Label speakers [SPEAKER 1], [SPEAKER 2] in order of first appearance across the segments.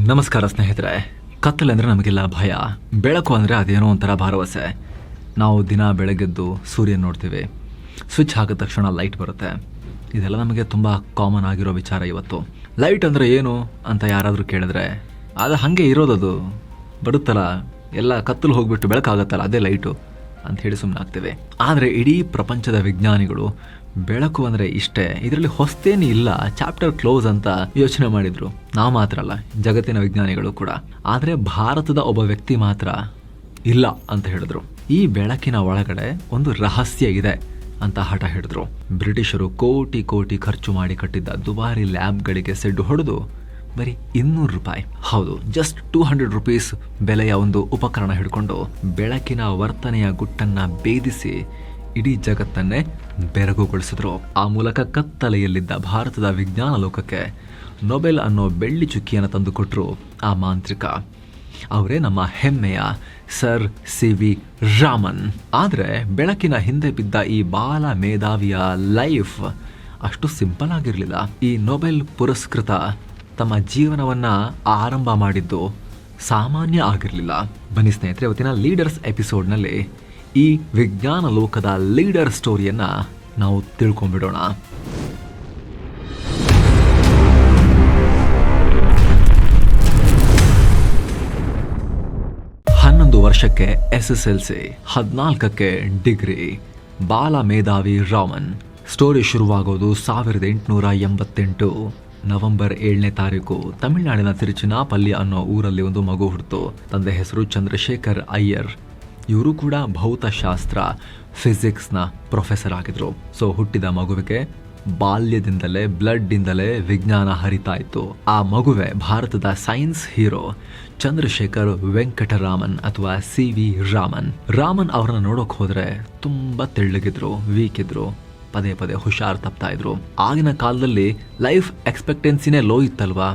[SPEAKER 1] ನಮಸ್ಕಾರ ಸ್ನೇಹಿತರೆ. ಕತ್ತಲೆ ಅಂದರೆ ನಮಗೆಲ್ಲ ಭಯ, ಬೆಳಕು ಅಂದರೆ ಅದೇನೋ ಒಂಥರ ಭರವಸೆ. ನಾವು ದಿನ ಬೆಳಗ್ಗೆದ್ದು ಸೂರ್ಯನ ನೋಡ್ತೀವಿ, ಸ್ವಿಚ್ ಹಾಕಿದ ತಕ್ಷಣ ಲೈಟ್ ಬರುತ್ತೆ. ಇದೆಲ್ಲ ನಮಗೆ ತುಂಬ ಕಾಮನ್ ಆಗಿರೋ ವಿಚಾರ. ಇವತ್ತು ಲೈಟ್ ಅಂದರೆ ಏನು ಅಂತ ಯಾರಾದರೂ ಕೇಳಿದ್ರೆ ಅದು ಹಾಗೆ ಇರೋದದು, ಬರುತ್ತಲ್ಲ, ಎಲ್ಲ ಕತ್ತಲು ಹೋಗ್ಬಿಟ್ಟು ಬೆಳಕಾಗತ್ತಲ್ಲ, ಅದೇ ಲೈಟು ಅಂತ ಹೇಳಿ ಸುಮ್ಮನೆ ಆಗ್ತೇವೆ. ಆದರೆ ಇಡೀ ಪ್ರಪಂಚದ ವಿಜ್ಞಾನಿಗಳು ಬೆಳಕು ಅಂದರೆ ಇಷ್ಟೇ, ಇದರಲ್ಲಿ ಹೊಸ್ತೇನು ಇಲ್ಲ, ಚಾಪ್ಟರ್ ಕ್ಲೋಸ್ ಅಂತ ಯೋಚನೆ ಮಾಡಿದ್ರು. ನಾವು ಮಾತ್ರ ಅಲ್ಲ, ಜಗತ್ತಿನ ವಿಜ್ಞಾನಿಗಳು ಕೂಡ. ಆದರೆ ಭಾರತದ ಒಬ್ಬ ವ್ಯಕ್ತಿ ಮಾತ್ರ ಇಲ್ಲ ಅಂತ ಹೇಳಿದ್ರು. ಈ ಬೆಳಕಿನ ಒಳಗಡೆ ಒಂದು ರಹಸ್ಯ ಇದೆ ಅಂತ ಹಠ ಹಿಡಿದ್ರು. ಬ್ರಿಟಿಷರು ಕೋಟಿ ಕೋಟಿ ಖರ್ಚು ಮಾಡಿ ಕಟ್ಟಿದ್ದ ದುಬಾರಿ ಲ್ಯಾಬ್ಗಳಿಗೆ ಸೆಡ್ಡು ಹೊಡೆದು ಬರೀ 200 ರೂಪಾಯಿ, ಹೌದು ಜಸ್ಟ್ 200 ರೂಪೀಸ್ ಬೆಲೆಯ ಒಂದು ಉಪಕರಣ ಹಿಡ್ಕೊಂಡು ಬೆಳಕಿನ ವರ್ತನೆಯ ಗುಟ್ಟನ್ನ ಭೇದಿಸಿ ಇಡೀ ಜಗತ್ತನ್ನೇ ಬೆರಗುಗೊಳಿಸಿದ್ರು. ಆ ಮೂಲಕ ಕತ್ತಲೆಯಲ್ಲಿದ್ದ ಭಾರತದ ವಿಜ್ಞಾನ ಲೋಕಕ್ಕೆ ನೊಬೆಲ್ ಅನ್ನೋ ಬೆಳ್ಳಿ ಚುಕ್ಕಿಯನ್ನು ತಂದುಕೊಟ್ರು ಆ ಮಾಂತ್ರಿಕ. ಅವರೇ ನಮ್ಮ ಹೆಮ್ಮೆಯ ಸರ್ ಸಿ.ವಿ. ರಾಮನ್. ಆದರೆ ಬೆಳಕಿನ ಹಿಂದೆ ಬಿದ್ದ ಈ ಬಾಲ ಮೇಧಾವಿಯ ಲೈಫ್ ಅಷ್ಟು ಸಿಂಪಲ್ ಆಗಿರಲಿಲ್ಲ. ಈ ನೊಬೆಲ್ ಪುರಸ್ಕೃತ ತಮ್ಮ ಜೀವನವನ್ನ ಆರಂಭ ಮಾಡಿದ್ದು ಸಾಮಾನ್ಯ ಆಗಿರಲಿಲ್ಲ. ಬನ್ನಿ ಸ್ನೇಹಿತರೆ, ಇವತ್ತಿನ ಲೀಡರ್ಸ್ ಎಪಿಸೋಡ್ನಲ್ಲಿ ಈ ವಿಜ್ಞಾನ ಲೋಕದ ಲೀಡರ್ ಸ್ಟೋರಿಯನ್ನ ನಾವು ತಿಳ್ಕೊಂಡ್ಬಿಡೋಣ. 11 ವರ್ಷಕ್ಕೆ SSLC, 14ಕ್ಕೆ ಡಿಗ್ರಿ. ಬಾಲ ಮೇಧಾವಿ ರಾಮನ್. ಸ್ಟೋರಿ ಶುರುವಾಗೋದು 1888 ನವೆಂಬರ್ 7ನೇ ತಾರೀಕು. ತಮಿಳುನಾಡಿನ ತಿರುಚಿನಾಪಲ್ಲಿ ಅನ್ನೋ ಊರಲ್ಲಿ ಒಂದು ಮಗು ಹುಟ್ಟಿತು. ತಂದೆ ಹೆಸರು ಚಂದ್ರಶೇಖರ್ ಅಯ್ಯರ್. ಇವರು ಕೂಡ ಭೌತಶಾಸ್ತ್ರ, ಫಿಸಿಕ್ಸ್ನ ಪ್ರೊಫೆಸರ್ ಆಗಿದ್ರು. ಸೊ ಹುಟ್ಟಿದ ಮಗುವಿಗೆ ಬಾಲ್ಯದಿಂದಲೇ ಬ್ಲಡ್ ಇಂದಲೇ ವಿಜ್ಞಾನ ಹರಿತಾ ಇತ್ತು. ಆ ಮಗುವೆ ಭಾರತದ ಸೈನ್ಸ್ ಹೀರೋ ಚಂದ್ರಶೇಖರ್ ವೆಂಕಟರಾಮನ್ ಅಥವಾ ಸಿ.ವಿ. ರಾಮನ್. ರಾಮನ್ ಅವರನ್ನ ನೋಡೋಕ್ ಹೋದ್ರೆ ತುಂಬಾ ತೆಳ್ಳಗಿದ್ರು, ವೀಕ್ ಇದ್ರು, ಪದೇ ಪದೇ ಹುಷಾರ್ ತಪ್ತಾ ಇದ್ರು. ಆಗಿನ ಕಾಲದಲ್ಲಿ ಲೈಫ್ ಎಕ್ಸ್ಪೆಕ್ಟೆನ್ಸಿನೇ ಲೋ ಇತ್ತಲ್ವಾ.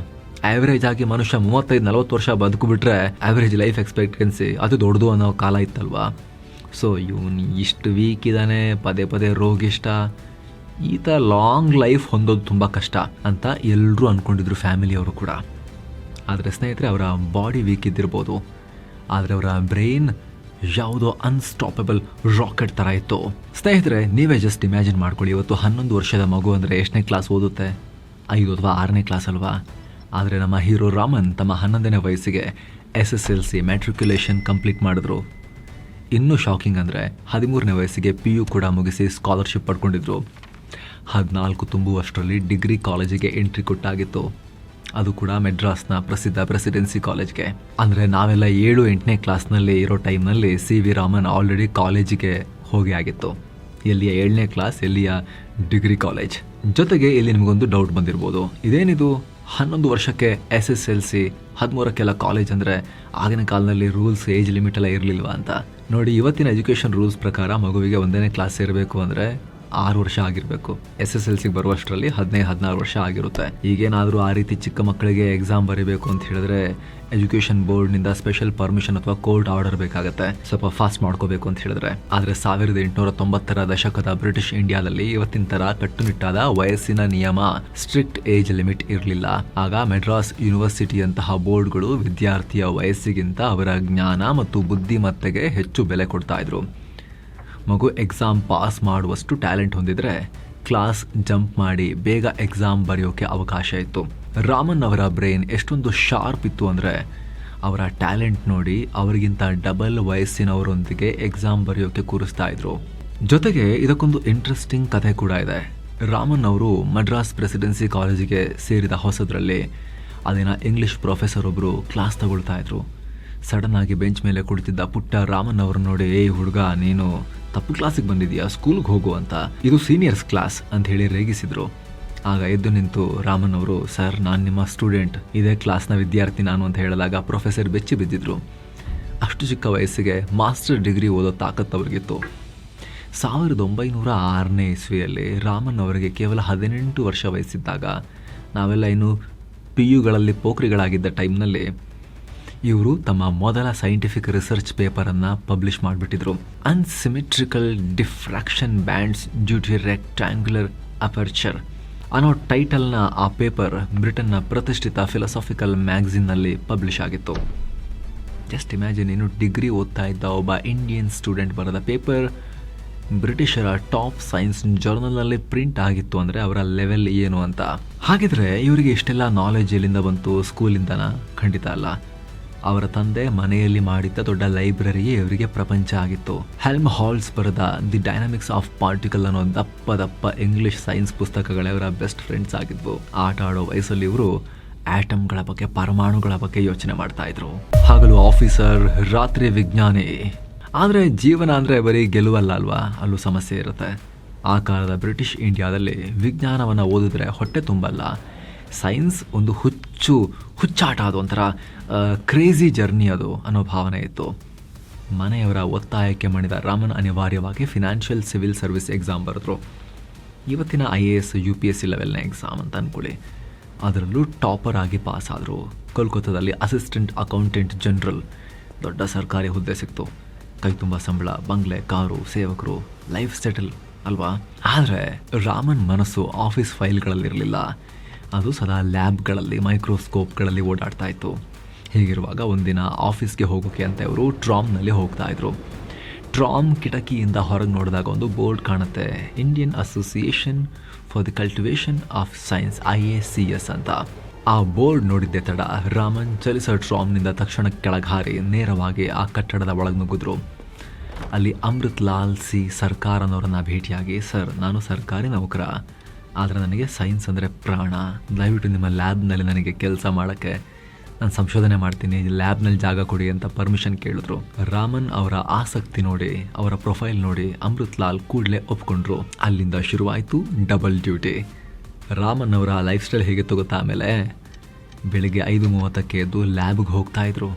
[SPEAKER 1] ಆವರೇಜ್ ಆಗಿ ಮನುಷ್ಯ 35-40 ವರ್ಷ ಬದುಕು ಬಿಟ್ರೆ ಆವರೇಜ್ ಲೈಫ್ ಎಕ್ಸ್ಪೆಕ್ಟೆನ್ಸಿ ಅದು ದೊಡ್ಡದು ಅನ್ನೋ ಕಾಲ ಇತ್ತಲ್ವಾ. ಸೊ ಇವನು ಇಷ್ಟು ವೀಕ್ ಇದ್ದಾನೆ, ಪದೇ ಪದೇ ರೋಗಿಷ್ಟ, ಈತ ಲಾಂಗ್ ಲೈಫ್ ಹೊಂದೋದು ತುಂಬ ಕಷ್ಟ ಅಂತ ಎಲ್ಲರೂ ಅಂದ್ಕೊಂಡಿದ್ರು, ಫ್ಯಾಮಿಲಿಯವರು ಕೂಡ. ಆದರೆ ಸ್ನೇಹಿತರೆ, ಅವರ ಬಾಡಿ ವೀಕ್ ಇದ್ದಿರ್ಬೋದು, ಆದರೆ ಅವರ ಬ್ರೈನ್ ಯಾವುದೋ ಅನ್ಸ್ಟಾಪಬಲ್ ರಾಕೆಟ್ ಥರ ಇತ್ತು. ಸ್ನೇಹಿತರೆ, ನೀವೇ ಜಸ್ಟ್ ಇಮ್ಯಾಜಿನ್ ಮಾಡ್ಕೊಳ್ಳಿ, ಇವತ್ತು 11 ವರ್ಷದ ಮಗು ಅಂದರೆ ಎಷ್ಟನೇ ಕ್ಲಾಸ್ ಓದುತ್ತೆ? 5 ಅಥವಾ 6ನೇ ಕ್ಲಾಸ್ ಅಲ್ವಾ. ಆದರೆ ನಮ್ಮ ಹೀರೋ ರಾಮನ್ ತಮ್ಮ 11ನೇ ವಯಸ್ಸಿಗೆ SSLC ಮ್ಯಾಟ್ರಿಕ್ಯುಲೇಷನ್ ಕಂಪ್ಲೀಟ್ ಮಾಡಿದ್ರು. ಇನ್ನೂ ಶಾಕಿಂಗ್ ಅಂದರೆ 13ನೇ ವಯಸ್ಸಿಗೆ PU ಕೂಡ ಮುಗಿಸಿ ಸ್ಕಾಲರ್ಶಿಪ್ ಪಡ್ಕೊಂಡಿದ್ರು. 14 ತುಂಬುವಷ್ಟರಲ್ಲಿ ಡಿಗ್ರಿ ಕಾಲೇಜಿಗೆ ಎಂಟ್ರಿ ಕೊಟ್ಟಾಗಿತ್ತು. ಅದು ಕೂಡ ಮೆಡ್ರಾಸ್ನ ಪ್ರಸಿದ್ಧ ಪ್ರೆಸಿಡೆನ್ಸಿ ಕಾಲೇಜ್ಗೆ. ಅಂದರೆ ನಾವೆಲ್ಲ 7-8ನೇ ಕ್ಲಾಸ್ನಲ್ಲಿ ಇರೋ ಟೈಮ್ನಲ್ಲಿ ಸಿ.ವಿ. ರಾಮನ್ ಆಲ್ರೆಡಿ ಕಾಲೇಜಿಗೆ ಹೋಗಿ ಆಗಿತ್ತು. ಎಲ್ಲಿಯ 7ನೇ ಕ್ಲಾಸ್, ಎಲ್ಲಿಯ ಡಿಗ್ರಿ ಕಾಲೇಜ್. ಜೊತೆಗೆ ಇಲ್ಲಿ ನಿಮಗೊಂದು ಡೌಟ್ ಬಂದಿರ್ಬೋದು, ಇದೇನಿದು 11 ವರ್ಷಕ್ಕೆ SSLC, 13ಕ್ಕೆಲ್ಲ ಕಾಲೇಜ್ ಅಂದರೆ ಆಗಿನ ಕಾಲದಲ್ಲಿ ರೂಲ್ಸ್, ಏಜ್ ಲಿಮಿಟ್ ಎಲ್ಲ ಇರಲಿಲ್ವಾ ಅಂತ. ನೋಡಿ, ಇವತ್ತಿನ ಎಜುಕೇಷನ್ ರೂಲ್ಸ್ ಪ್ರಕಾರ ಮಗುವಿಗೆ 1ನೇ ಕ್ಲಾಸ್ ಸೇರಬೇಕು ಅಂದರೆ 6 ವರ್ಷ ಆಗಿರಬೇಕು. SSLCಗೆ ಬರುವಷ್ಟರಲ್ಲಿ 15-16 ವರ್ಷ ಆಗಿರುತ್ತೆ. ಈಗೇನಾದರೂ ಆ ರೀತಿ ಚಿಕ್ಕ ಮಕ್ಕಳಿಗೆ ಎಕ್ಸಾಮ್ ಬರೀಬೇಕು ಅಂತ ಹೇಳಿದ್ರೆ ಎಜುಕೇಷನ್ ಬೋರ್ಡ್ನಿಂದ ಸ್ಪೆಷಲ್ ಪರ್ಮಿಷನ್ ಅಥವಾ ಕೋರ್ಟ್ ಆರ್ಡರ್ ಬೇಕಾಗುತ್ತೆ, ಸ್ವಲ್ಪ ಫಾಸ್ಟ್ ಮಾಡ್ಕೋಬೇಕು ಅಂತ ಹೇಳಿದ್ರೆ. ಆದರೆ 1890ರ ದಶಕದ ಬ್ರಿಟಿಷ್ ಇಂಡಿಯಾದಲ್ಲಿ ಇವತ್ತಿನ ಥರ ಕಟ್ಟುನಿಟ್ಟಾದ ವಯಸ್ಸಿನ ನಿಯಮ, ಸ್ಟ್ರಿಕ್ಟ್ ಏಜ್ ಲಿಮಿಟ್ ಇರಲಿಲ್ಲ. ಆಗ ಮೆಡ್ರಾಸ್ ಯೂನಿವರ್ಸಿಟಿಯಂತಹ ಬೋರ್ಡ್ಗಳು ವಿದ್ಯಾರ್ಥಿಯ ವಯಸ್ಸಿಗಿಂತ ಅವರ ಜ್ಞಾನ ಮತ್ತು ಬುದ್ಧಿಮತ್ತೆಗೆ ಹೆಚ್ಚು ಬೆಲೆ ಕೊಡ್ತಾ ಇದ್ರು. ಮಗು ಎಕ್ಸಾಮ್ ಪಾಸ್ ಮಾಡುವಷ್ಟು ಟ್ಯಾಲೆಂಟ್ ಹೊಂದಿದ್ರೆ ಕ್ಲಾಸ್ ಜಂಪ್ ಮಾಡಿ ಬೇಗ ಎಕ್ಸಾಮ್ ಬರೆಯೋಕೆ ಅವಕಾಶ ಇತ್ತು. ರಾಮನ್ ಅವರ ಬ್ರೈನ್ ಎಷ್ಟೊಂದು ಶಾರ್ಪ್ ಇತ್ತು ಅಂದರೆ ಅವರ ಟ್ಯಾಲೆಂಟ್ ನೋಡಿ ಅವರಿಗಿಂತ ಡಬಲ್ ವಯಸ್ಸಿನವರೊಂದಿಗೆ ಎಕ್ಸಾಮ್ ಬರೆಯೋಕೆ ಕೂರಿಸ್ತಾ ಇದ್ರು. ಜೊತೆಗೆ ಇದಕ್ಕೊಂದು ಇಂಟ್ರೆಸ್ಟಿಂಗ್ ಕಥೆ ಕೂಡ ಇದೆ. ರಾಮನ್ ಅವರು ಮಡ್ರಾಸ್ ಪ್ರೆಸಿಡೆನ್ಸಿ ಕಾಲೇಜಿಗೆ ಸೇರಿದ ಹೊಸದ್ರಲ್ಲಿ ಅಲ್ಲಿನ ಇಂಗ್ಲಿಷ್ ಪ್ರೊಫೆಸರ್ ಒಬ್ಬರು ಕ್ಲಾಸ್ ತಗೊಳ್ತಾ ಇದ್ರು. ಸಡನ್ ಆಗಿ ಬೆಂಚ್ ಮೇಲೆ ಕುಳಿತಿದ್ದ ಪುಟ್ಟ ರಾಮನ್ ಅವರು ನೋಡಿ, ಏಯ್ ಹುಡುಗ, ನೀನು ತಪ್ಪು ಕ್ಲಾಸಿಗೆ ಬಂದಿದ್ಯಾ, ಸ್ಕೂಲ್ಗೆ ಹೋಗು ಅಂತ, ಇದು ಸೀನಿಯರ್ಸ್ ಕ್ಲಾಸ್ ಅಂತ ಹೇಳಿ ರೇಗಿಸಿದ್ರು. ಆಗ ಎದ್ದು ನಿಂತು ರಾಮನ್ ಅವರು, ಸರ್ ನಾನು ನಿಮ್ಮ ಸ್ಟೂಡೆಂಟ್, ಇದೇ ಕ್ಲಾಸ್ನ ವಿದ್ಯಾರ್ಥಿ ನಾನು ಅಂತ ಹೇಳಿದಾಗ ಪ್ರೊಫೆಸರ್ ಬೆಚ್ಚಿ ಬಿದ್ದಿದ್ರು. ಅಷ್ಟು ಚಿಕ್ಕ ವಯಸ್ಸಿಗೆ ಮಾಸ್ಟರ್ ಡಿಗ್ರಿ ಓದೋ ತಾಕತ್ತು ಅವ್ರಿಗಿತ್ತು. 1906ನೇ ಇಸ್ವಿಯಲ್ಲಿ ರಾಮನ್ ಅವರಿಗೆ ಕೇವಲ 18 ವರ್ಷ ವಯಸ್ಸಿದ್ದಾಗ, ನಾವೆಲ್ಲ ಇನ್ನು PUಗಳಲ್ಲಿ ಪೋಖ್ರಿಗಳಾಗಿದ್ದ ಟೈಮ್ನಲ್ಲಿ ಇವರು ತಮ್ಮ ಮೊದಲ ಸೈಂಟಿಫಿಕ್ ರಿಸರ್ಚ್ ಪೇಪರನ್ನು ಪಬ್ಲಿಷ್ ಮಾಡಿಬಿಟ್ಟಿದ್ರು. Unsymmetrical diffraction bands due to rectangular aperture ಅನ್ನೋ ಟೈಟಲ್ನ ಆ ಪೇಪರ್ ಬ್ರಿಟನ್ನ ಪ್ರತಿಷ್ಠಿತ ಫಿಲಾಸಾಫಿಕಲ್ ಮ್ಯಾಗಝಿನ್ನಲ್ಲಿ ಪಬ್ಲಿಷ್ ಆಗಿತ್ತು. ಜಸ್ಟ್ ಇಮ್ಯಾಜಿನ್, ಇನ್ನು ಡಿಗ್ರಿ ಓದ್ತಾ ಇದ್ದ ಒಬ್ಬ ಇಂಡಿಯನ್ ಸ್ಟೂಡೆಂಟ್ ಬರೆದ ಪೇಪರ್ ಬ್ರಿಟಿಷರ ಟಾಪ್ ಸೈನ್ಸ್ ಜರ್ನಲ್ನಲ್ಲಿ ಪ್ರಿಂಟ್ ಆಗಿತ್ತು ಅಂದರೆ ಅವರ ಲೆವೆಲ್ ಏನು ಅಂತ. ಹಾಗಿದ್ರೆ ಇವರಿಗೆ ಇಷ್ಟೆಲ್ಲ ನಾಲೆಜ್ ಎಲ್ಲಿಂದ ಬಂತು? ಸ್ಕೂಲಿಂದನಾ? ಖಂಡಿತ ಅಲ್ಲ. ಅವರ ತಂದೆ ಮನೆಯಲ್ಲಿ ಮಾಡಿದ್ದ ದೊಡ್ಡ ಲೈಬ್ರರಿಯೇ ಇವರಿಗೆ ಪ್ರಪಂಚ ಆಗಿತ್ತು. ಹೆಲ್ಮ್ ಹಾಲ್ಸ್ ಬರೆದ ದಿ ಡೈನಾಮಿಕ್ಸ್ ಆಫ್ ಪಾರ್ಟಿಕಲ್ ಅನ್ನೋ ದಪ್ಪ ಇಂಗ್ಲಿಷ್ ಸೈನ್ಸ್ ಪುಸ್ತಕಗಳೇ ಅವರ ಬೆಸ್ಟ್ ಫ್ರೆಂಡ್ಸ್ ಆಗಿದ್ವು. ಆಟ ಆಡೋ ವಯಸ್ಸಲ್ಲಿ ಇವರು ಆಟಮ್ಗಳ ಬಗ್ಗೆ, ಪರಮಾಣುಗಳ ಬಗ್ಗೆ ಯೋಚನೆ ಮಾಡ್ತಾ ಇದ್ರು. ಹಗಲು ಆಫೀಸರ್, ರಾತ್ರಿ ವಿಜ್ಞಾನಿ. ಆದರೆ ಜೀವನ ಅಂದರೆ ಬರೀ ಗೆಲುವಲ್ಲ ಅಲ್ವಾ, ಅಲ್ಲೂ ಸಮಸ್ಯೆ ಇರುತ್ತೆ. ಆ ಕಾಲದ ಬ್ರಿಟಿಷ್ ಇಂಡಿಯಾದಲ್ಲಿ ವಿಜ್ಞಾನವನ್ನು ಓದಿದ್ರೆ ಹೊಟ್ಟೆ ತುಂಬಲ್ಲ. ಸೈನ್ಸ್ ಒಂದು ಹುಚ್ಚಾಟ, ಅದು ಒಂಥರ ಕ್ರೇಜಿ ಜರ್ನಿ ಅದು ಅನ್ನೋ ಭಾವನೆ ಇತ್ತು. ಮನೆಯವರ ಒತ್ತಾಯಕ್ಕೆ ಮಣಿದ ರಾಮನ್ ಅನಿವಾರ್ಯವಾಗಿ ಫಿನಾನ್ಷಿಯಲ್ ಸಿವಿಲ್ ಸರ್ವಿಸ್ ಎಕ್ಸಾಮ್ ಬರೆದ್ರು. ಇವತ್ತಿನ IAS UPSC ಲೆವೆಲ್ನ ಎಕ್ಸಾಮ್ ಅಂತ ಅಂದ್ಕೊಳ್ಳಿ. ಅದರಲ್ಲೂ ಟಾಪರ್ ಆಗಿ ಪಾಸ್ ಆದರು. ಕೋಲ್ಕತ್ತಾದಲ್ಲಿ ಅಸಿಸ್ಟೆಂಟ್ ಅಕೌಂಟೆಂಟ್ ಜನರಲ್, ದೊಡ್ಡ ಸರ್ಕಾರಿ ಹುದ್ದೆ ಸಿಕ್ತು. ಕೈ ತುಂಬ ಸಂಬಳ, ಬಂಗ್ಲೆ, ಕಾರು, ಸೇವಕರು, ಲೈಫ್ ಸೆಟಲ್ ಅಲ್ವಾ. ಆದರೆ ರಾಮನ್ ಮನಸ್ಸು ಆಫೀಸ್ ಫೈಲ್ಗಳಲ್ಲಿರಲಿಲ್ಲ. ಅದು ಸದಾ ಲ್ಯಾಬ್ಗಳಲ್ಲಿ, ಮೈಕ್ರೋಸ್ಕೋಪ್ಗಳಲ್ಲಿ ಓಡಾಡ್ತಾ ಇತ್ತು. ಹೀಗಿರುವಾಗ ಒಂದಿನ ಆಫೀಸ್ಗೆ ಹೋಗೋಕ್ಕೆ ಅಂತ ಇವರು ಟ್ರಾಮ್ನಲ್ಲಿ ಹೋಗ್ತಾ ಇದ್ರು. ಟ್ರಾಮ್ ಕಿಟಕಿಯಿಂದ ಹೊರಗೆ ನೋಡಿದಾಗ ಒಂದು ಬೋರ್ಡ್ ಕಾಣುತ್ತೆ, Indian association for the cultivation of science, IACS ಅಂತ. ಆ ಬೋರ್ಡ್ ನೋಡಿದ್ದೆ ತಡ ರಾಮನ್ ಚಲಿಸೋ ಟ್ರಾಮ್ನಿಂದ ತಕ್ಷಣ ಕೆಳಗೆ ಹಾರಿ ನೇರವಾಗಿ ಆ ಕಟ್ಟಡದ ಒಳಗೆ ನುಗ್ಗಿದ್ರು. ಅಲ್ಲಿ ಅಮೃತ್ ಲಾಲ್ ಸಿ ಸರ್ಕಾರ್ ಅನ್ನೋರನ್ನ ಭೇಟಿಯಾಗಿ, ಸರ್, ನಾನು ಸರ್ಕಾರಿ ನೌಕರ, ಆದರೆ ನನಗೆ ಸೈನ್ಸ್ ಅಂದರೆ ಪ್ರಾಣ. ದಯವಿಟ್ಟು ನಿಮ್ಮ ಲ್ಯಾಬ್ನಲ್ಲಿ ನನಗೆ ಕೆಲಸ ಮಾಡೋಕ್ಕೆ, ನಾನು ಸಂಶೋಧನೆ ಮಾಡ್ತೀನಿ, ಲ್ಯಾಬ್ನಲ್ಲಿ ಜಾಗ ಕೊಡಿ ಅಂತ ಪರ್ಮಿಷನ್ ಕೇಳಿದ್ರು. ರಾಮನ್ ಅವರ ಆಸಕ್ತಿ ನೋಡಿ, ಅವರ ಪ್ರೊಫೈಲ್ ನೋಡಿ ಅಮೃತ್ ಲಾಲ್ ಕೂಡಲೇ ಒಪ್ಕೊಂಡ್ರು. ಅಲ್ಲಿಂದ ಶುರುವಾಯಿತು ಡಬಲ್ ಡ್ಯೂಟಿ. ರಾಮನ್ ಅವರ ಲೈಫ್ ಸ್ಟೈಲ್ ಹೇಗಿತ್ತು ಗೊತ್ತಾ? ಆಮೇಲೆ ಬೆಳಿಗ್ಗೆ 5:30ಕ್ಕೆ ಎದ್ದು ಲ್ಯಾಬ್ಗೆ ಹೋಗ್ತಾಯಿದ್ರು.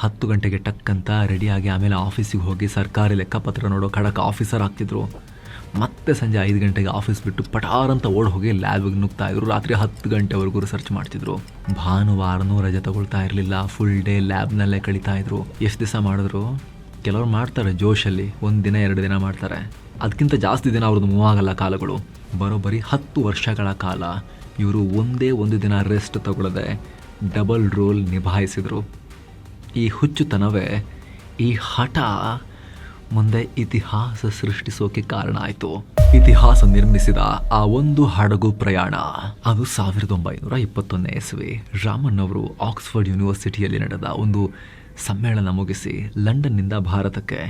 [SPEAKER 1] 10 ಗಂಟೆಗೆ ಟಕ್ಕಂತ ರೆಡಿಯಾಗಿ ಆಮೇಲೆ ಆಫೀಸಿಗೆ ಹೋಗಿ ಸರ್ಕಾರಿ ಲೆಕ್ಕಪತ್ರ ನೋಡೋ ಖಡಕ್ ಆಫೀಸರ್ ಆಗ್ತಿದ್ರು. ಮತ್ತೆ ಸಂಜೆ 5 ಗಂಟೆಗೆ ಆಫೀಸ್ ಬಿಟ್ಟು ಪಟಾರಂತ ಓಡ್ ಹೋಗಿ ಲ್ಯಾಬ್ಗೆ ನುಗ್ತಾಯಿದ್ರು. ರಾತ್ರಿ 10 ಗಂಟೆವರೆಗೂ ರಿಸರ್ಚ್ ಮಾಡ್ತಿದ್ರು. ಭಾನುವಾರನೂ ರಜೆ ತಗೊಳ್ತಾ ಇರಲಿಲ್ಲ. ಫುಲ್ ಡೇ ಲ್ಯಾಬ್ನಲ್ಲೇ ಕಳೀತಾ ಇದ್ರು. ಎಷ್ಟು ದಿವಸ ಮಾಡಿದ್ರು? ಕೆಲವರು ಮಾಡ್ತಾರೆ ಜೋಶಲ್ಲಿ, 1 ದಿನ 2 ದಿನ ಮಾಡ್ತಾರೆ. ಅದಕ್ಕಿಂತ ಜಾಸ್ತಿ ದಿನ ಅವ್ರದ್ದು ಮೂವ್ ಆಗಲ್ಲ ಕಾಲಗಳು. ಬರೋಬ್ಬರಿ 10 ವರ್ಷಗಳ ಕಾಲ ಇವರು ಒಂದೇ ಒಂದು ದಿನ ರೆಸ್ಟ್ ತಗೊಳ್ಳದೆ ಡಬಲ್ ರೋಲ್ ನಿಭಾಯಿಸಿದರು. ಈ ಹುಚ್ಚುತನವೇ, ಈ ಹಠ ಮುಂದೆ ಇತಿಹಾಸ ಸೃಷ್ಟಿಸೋಕೆ ಕಾರಣ ಆಯಿತು. ಇತಿಹಾಸ ನಿರ್ಮಿಸಿದ ಆ ಒಂದು ಹಡಗು ಪ್ರಯಾಣ, ಅದು 1921ನೇ ಇಸವಿ. ರಾಮನ್ ಅವರು ಆಕ್ಸ್ಫರ್ಡ್ ಯೂನಿವರ್ಸಿಟಿಯಲ್ಲಿ ನಡೆದ ಒಂದು ಸಮ್ಮೇಳನ ಮುಗಿಸಿ ಲಂಡನ್ನಿಂದ ಭಾರತಕ್ಕೆ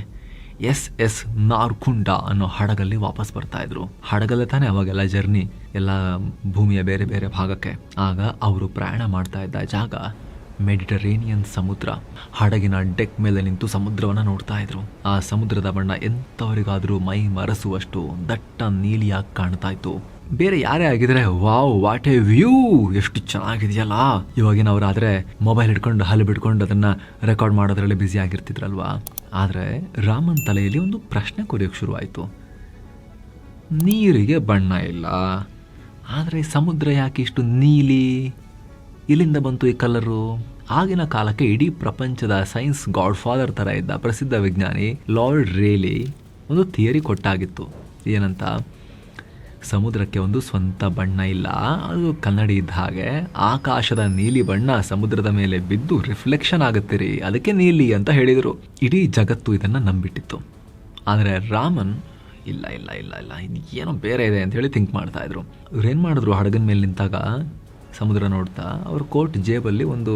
[SPEAKER 1] SS ನಾರ್ಕುಂಡ ಅನ್ನೋ ಹಡಗಲ್ಲಿ ವಾಪಸ್ ಬರ್ತಾ ಇದ್ರು. ಹಡಗಲ್ಲೇ ತಾನೇ ಅವಾಗೆಲ್ಲ ಜರ್ನಿ, ಎಲ್ಲ ಭೂಮಿಯ ಬೇರೆ ಬೇರೆ ಭಾಗಕ್ಕೆ. ಆಗ ಅವರು ಪ್ರಯಾಣ ಮಾಡ್ತಾ ಇದ್ದ ಜಾಗ ಮೆಡಿಟರೇನಿಯನ್ ಸಮುದ್ರ. ಹಡಗಿನ ಡೆಕ್ ಮೇಲೆ ನಿಂತು ಸಮುದ್ರವನ್ನು ನೋಡ್ತಾ ಇದ್ರು. ಆ ಸಮುದ್ರದ ಬಣ್ಣ ಎಂಥವರಿಗಾದರೂ ಮೈ ಮರೆಸುವಷ್ಟು ದಟ್ಟ ನೀಲಿಯಾಗಿ ಕಾಣ್ತಾ ಇತ್ತು. ಬೇರೆ ಯಾರೇ ಆಗಿದ್ರೆ, ವಾವ್, ವಾಟ್ ಎ ವ್ಯೂ, ಎಷ್ಟು ಚೆನ್ನಾಗಿದೆಯಲ್ಲ. ಇವಾಗಿನವರಾದರೆ ಮೊಬೈಲ್ ಹಿಡ್ಕೊಂಡು ಹಲ್ಲು ಬಿಡ್ಕೊಂಡು ಅದನ್ನು ರೆಕಾರ್ಡ್ ಮಾಡೋದ್ರಲ್ಲಿ ಬ್ಯುಸಿ ಆಗಿರ್ತಿದ್ರಲ್ವಾ. ಆದರೆ ರಾಮನ್ ತಲೆಯಲ್ಲಿ ಒಂದು ಪ್ರಶ್ನೆ ಕೊರೆಯೋಕ್ಕೆ ಶುರುವಾಯಿತು. ನೀರಿಗೆ ಬಣ್ಣ ಇಲ್ಲ, ಆದರೆ ಸಮುದ್ರ ಯಾಕೆ ಇಷ್ಟು ನೀಲಿ? ಇಲ್ಲಿಂದ ಬಂತು ಈ ಕಲರು? ಆಗಿನ ಕಾಲಕ್ಕೆ ಇಡೀ ಪ್ರಪಂಚದ ಸೈನ್ಸ್ ಗಾಡ್ ಫಾದರ್ ಥರ ಇದ್ದ ಪ್ರಸಿದ್ಧ ವಿಜ್ಞಾನಿ ಲಾರ್ಡ್ ರೇಲಿ ಒಂದು ಥಿಯರಿ ಕೊಟ್ಟಾಗಿತ್ತು. ಏನಂತ? ಸಮುದ್ರಕ್ಕೆ ಒಂದು ಸ್ವಂತ ಬಣ್ಣ ಇಲ್ಲ, ಅದು ಕನ್ನಡಿ ಇದ್ದ ಹಾಗೆ. ಆಕಾಶದ ನೀಲಿ ಬಣ್ಣ ಸಮುದ್ರದ ಮೇಲೆ ಬಿದ್ದು ರಿಫ್ಲೆಕ್ಷನ್ ಆಗುತ್ತೀರಿ, ಅದಕ್ಕೆ ನೀಲಿ ಅಂತ ಹೇಳಿದರು. ಇಡೀ ಜಗತ್ತು ಇದನ್ನು ನಂಬಿಟ್ಟಿತ್ತು. ಆದರೆ ರಾಮನ್ ಇಲ್ಲ ಇಲ್ಲ ಇಲ್ಲ ಇಲ್ಲ ಇದು ಏನೋ ಬೇರೆ ಇದೆ ಅಂತ ಹೇಳಿ ಥಿಂಕ್ ಮಾಡ್ತಾಯಿದ್ರು. ಇವ್ರೇನು ಮಾಡಿದ್ರು, ಹಡಗನ ಮೇಲೆ ನಿಂತಾಗ ಸಮುದ್ರ ನೋಡ್ತಾ ಅವ್ರ ಕೋಟ್ ಜೇಬಲ್ಲಿ ಒಂದು